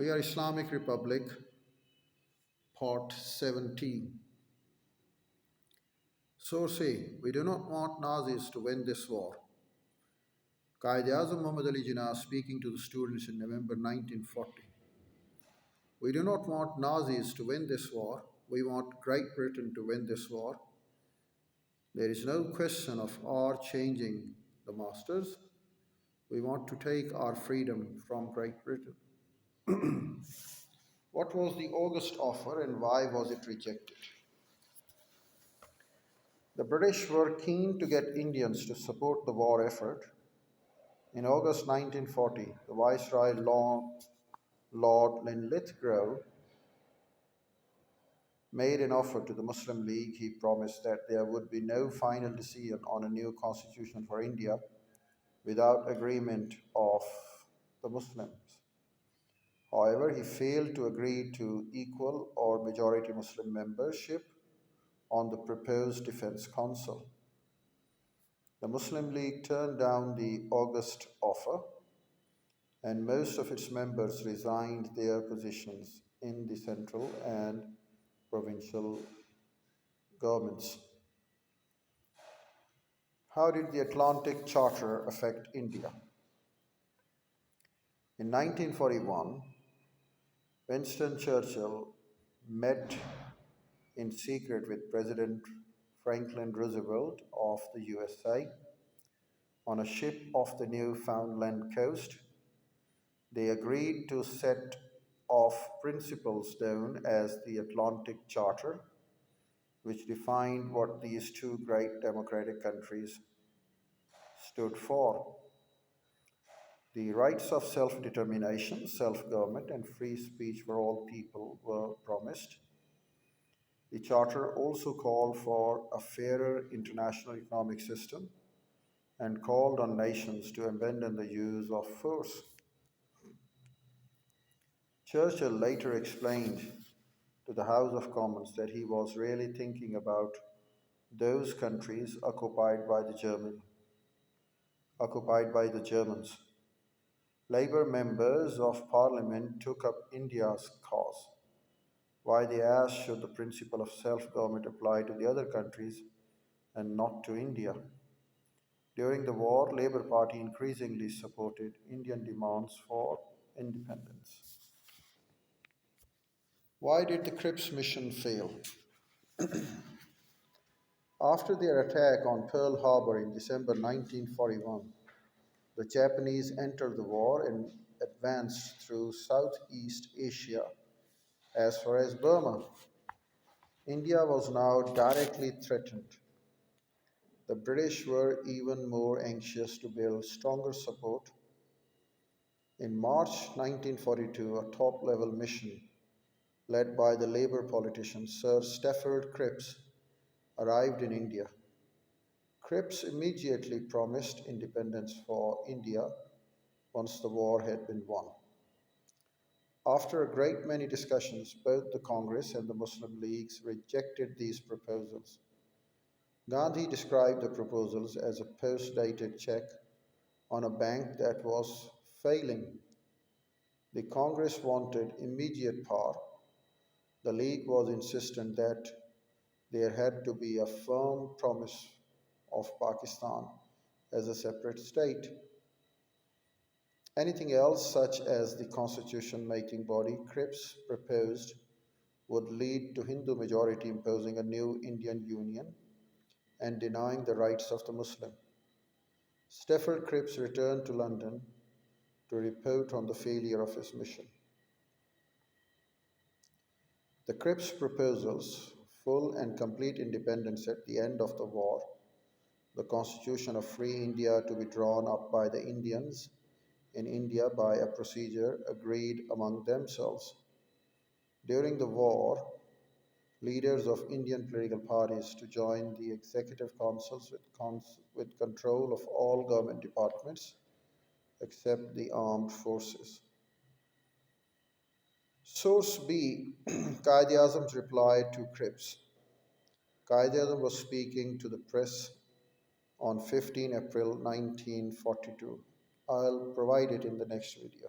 We are Islamic Republic, Part 17. Source A. We do not want Nazis to win this war. Qaid-e-Azam Muhammad Ali Jinnah speaking to the students in November 1940. We do not want Nazis to win this war. We want Great Britain to win this war. There is no question of our changing the masters. We want to take our freedom from Great Britain. What was the August offer and why was it rejected? The British were keen to get Indians to support the war effort. In August 1940, the Viceroy Lord Linlithgow made an offer to the Muslim League. He promised that there would be no final decision on a new constitution for India without agreement of the Muslims. However, he failed to agree to equal or majority Muslim membership on the proposed Defense Council. The Muslim League turned down the August offer, and most of its members resigned their positions in the central and provincial governments. How did the Atlantic Charter affect India? In 1941, Winston Churchill met in secret with President Franklin Roosevelt of the USA on a ship off the Newfoundland coast. They agreed to set of principles known as the Atlantic Charter, which defined what these two great democratic countries stood for. The rights of self-determination, self-government, and free speech for all people were promised. The Charter also called for a fairer international economic system and called on nations to abandon the use of force. Churchill later explained to the House of Commons that he was really thinking about those countries occupied by the Germans. Labour members of Parliament took up India's cause. Why, they asked, should the principle of self-government apply to the other countries and not to India? During the war, Labour Party increasingly supported Indian demands for independence. Why did the Cripps mission fail? After their attack on Pearl Harbor in December 1941, the Japanese entered the war and advanced through Southeast Asia as far as Burma. India was now directly threatened. The British were even more anxious to build stronger support. In March 1942, a top-level mission led by the Labour politician Sir Stafford Cripps arrived in India. Cripps immediately promised independence for India once the war had been won. After a great many discussions, both the Congress and the Muslim Leagues rejected these proposals. Gandhi described the proposals as a post-dated check on a bank that was failing. The Congress wanted immediate power. The League was insistent that there had to be a firm promise of Pakistan as a separate state. Anything else, such as the constitution-making body Cripps proposed, would lead to Hindu majority imposing a new Indian Union and denying the rights of the Muslim. Stafford Cripps returned to London to report on the failure of his mission. The Cripps proposals, full and complete independence at the end of the war, the constitution of free India to be drawn up by the Indians in India by a procedure agreed among themselves. During the war, leaders of Indian political parties to join the executive councils with control of all government departments except the armed forces. Source B. Qaid-e-Azam's reply to Cripps. Qaid-e-Azam was speaking to the press on 15 April 1942. I'll provide it in the next video.